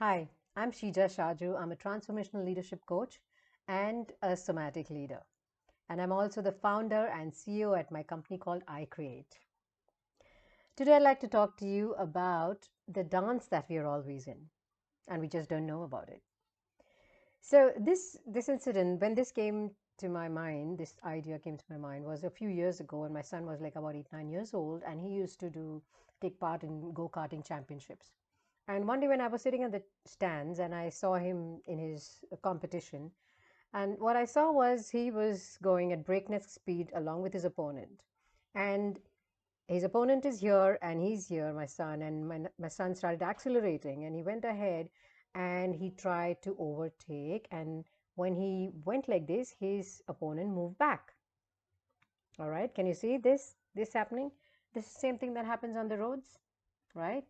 Hi, I'm Sheeja Shaju. I'm a transformational leadership coach and a somatic leader. And I'm also the founder and CEO at my company called I Create. Today, I'd like to talk to you about the dance that we are always in, and we just don't know about it. So this incident, when this came to my mind, this idea came to my mind was a few years ago when my son was like about 8, 9 years old, and he used to take part in go-karting championships. And one day when I was sitting at the stands and I saw him in his competition, and what I saw was he was going at breakneck speed along with his opponent. And his opponent is here and he's here, my son, and my son started accelerating and he went ahead and he tried to overtake. And when he went like this, his opponent moved back. All right, can you see this happening? This is the same thing that happens on the roads, right?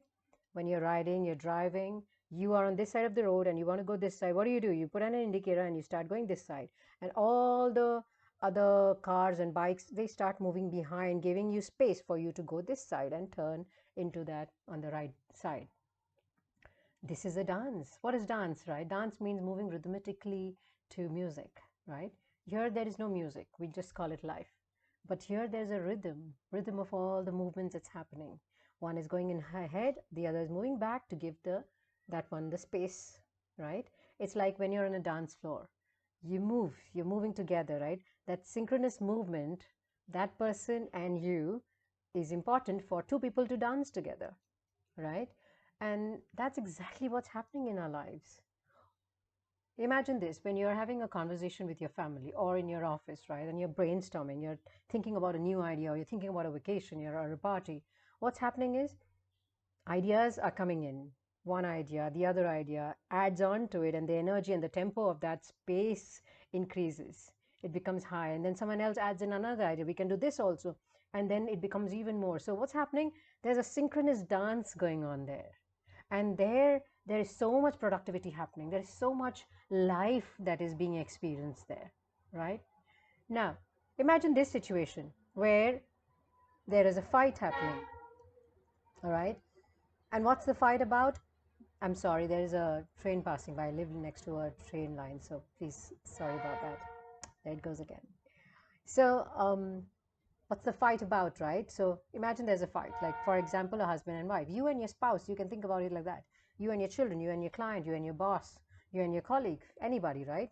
When you're riding, you're driving, you are on this side of the road and you want to go this side. What do? You put on an indicator and you start going this side. And all the other cars and bikes, they start moving behind, giving you space for you to go this side and turn into that on the right side. This is a dance. What is dance, right? Dance means moving rhythmically to music, right? Here there is no music. We just call it life. But here there's a rhythm of all the movements that's happening. One is going in ahead, the other is moving back to give that one the space, right? It's like when you're on a dance floor. You're moving together, right? That synchronous movement, that person and you is important for two people to dance together, right? And that's exactly what's happening in our lives. Imagine this when you're having a conversation with your family or in your office, right? And you're brainstorming, you're thinking about a new idea, or you're thinking about a vacation, you're at a party. What's happening is ideas are coming in. One idea, the other idea adds on to it, and the energy and the tempo of that space increases. It becomes high, and then someone else adds in another idea. We can do this also, and then it becomes even more. So, what's happening? There's a synchronous dance going on there, and there is so much productivity happening. There is so much life that is being experienced there, right? Now, imagine this situation where there is a fight happening, all right? And what's the fight about? I'm sorry, there is a train passing by. I live next to a train line, so please, sorry about that. There it goes again. So, what's the fight about, right? So, imagine there's a fight, like, for example, a husband and wife. You and your spouse, you can think about it like that. You and your children, you and your client, you and your boss, you and your colleague, anybody, right?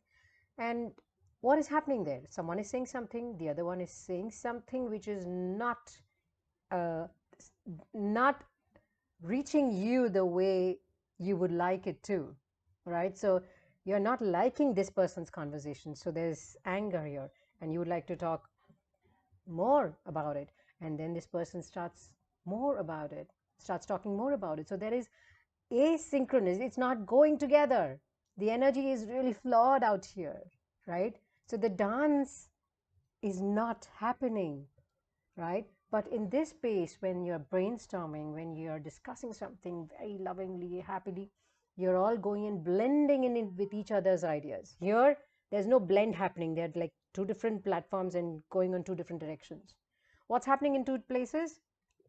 And what is happening there? Someone is saying something, the other one is saying something which is uh, not reaching you the way you would like it to, right? So you're not liking this person's conversation. So there's anger here, and you would like to talk more about it. And then this person starts talking more about it. So there is asynchronous, it's not going together. The energy is really flawed out here, right? So the dance is not happening, right? But in this space, when you're brainstorming, when you're discussing something very lovingly, happily, you're all going and blending in it with each other's ideas. Here, there's no blend happening. They're like two different platforms and going on two different directions. What's happening in two places?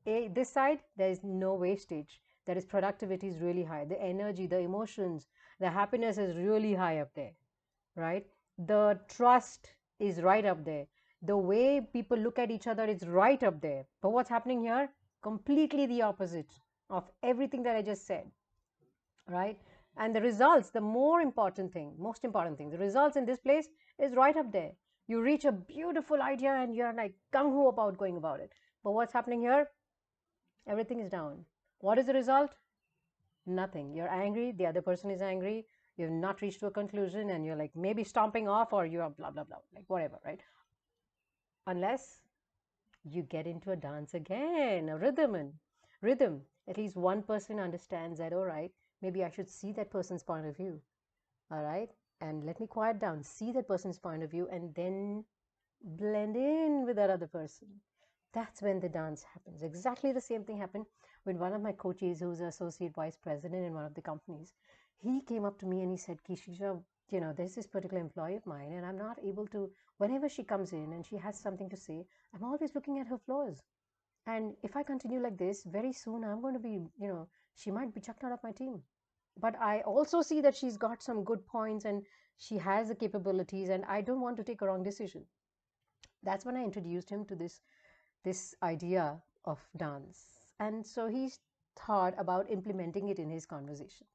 This side, there is no wastage. There is productivity is really high. The energy, the emotions, the happiness is really high up there, right? The trust is right up there. The way people look at each other is right up there. But what's happening here? Completely the opposite of everything that I just said, right? And the results, the most important thing, the results in this place is right up there. You reach a beautiful idea and you're like gung ho about going about it. But what's happening here? Everything is down. What is the result? Nothing. You're angry, the other person is angry, you've not reached to a conclusion, and you're like maybe stomping off or you're blah blah blah, like whatever, right? Unless you get into a dance again, a rhythm. At least one person understands that, all right, maybe I should see that person's point of view. All right. And let me quiet down, see that person's point of view, and then blend in with that other person. That's when the dance happens. Exactly the same thing happened when one of my coaches, who's an associate vice president in one of the companies, he came up to me and he said, Kishisha, there's this particular employee of mine, and I'm not able to, whenever she comes in and she has something to say, I'm always looking at her flaws. And if I continue like this, very soon I'm going to be, she might be chucked out of my team. but I also see that she's got some good points and she has the capabilities, and I don't want to take a wrong decision. That's when I introduced him to this idea of dance. And so he thought about implementing it in his conversation.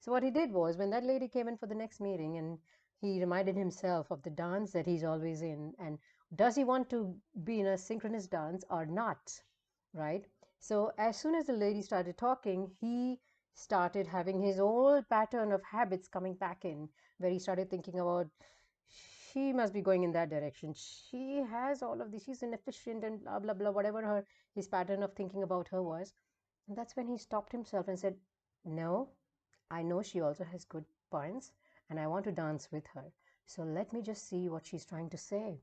So what he did was, when that lady came in for the next meeting, and he reminded himself of the dance that he's always in, and does he want to be in a synchronous dance or not, right? So as soon as the lady started talking, he started having his old pattern of habits coming back in, where he started thinking about, she must be going in that direction. She has all of this. She's inefficient and blah blah blah. Whatever his pattern of thinking about her was, and that's when he stopped himself and said, "No, I know she also has good points, and I want to dance with her. So let me just see what she's trying to say.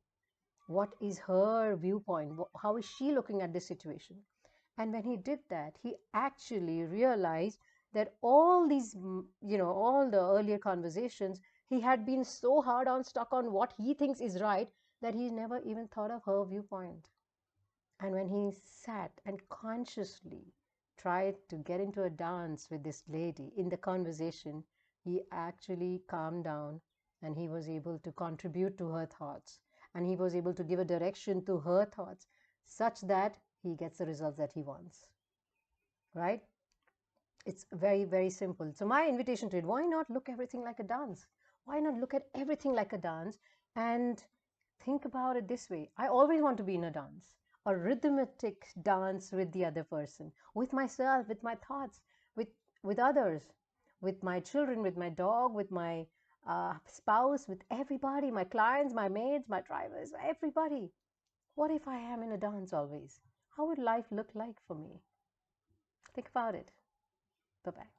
What is her viewpoint? How is she looking at this situation?" And when he did that, he actually realized that all these, all the earlier conversations, he had been so hard on, stuck on what he thinks is right, that he never even thought of her viewpoint. And when he sat and consciously tried to get into a dance with this lady in the conversation, he actually calmed down, and he was able to contribute to her thoughts, and he was able to give a direction to her thoughts such that he gets the results that he wants, right? It's very, very simple. So my invitation to it, why not look everything like a dance? Why not look at everything like a dance and think about it this way? I always want to be in a dance, a rhythmic dance with the other person, with myself, with my thoughts, with with others, with my children, with my dog, with my spouse, with everybody, my clients, my maids, my drivers, everybody. What if I am in a dance always? How would life look like for me? Think about it. Bye bye.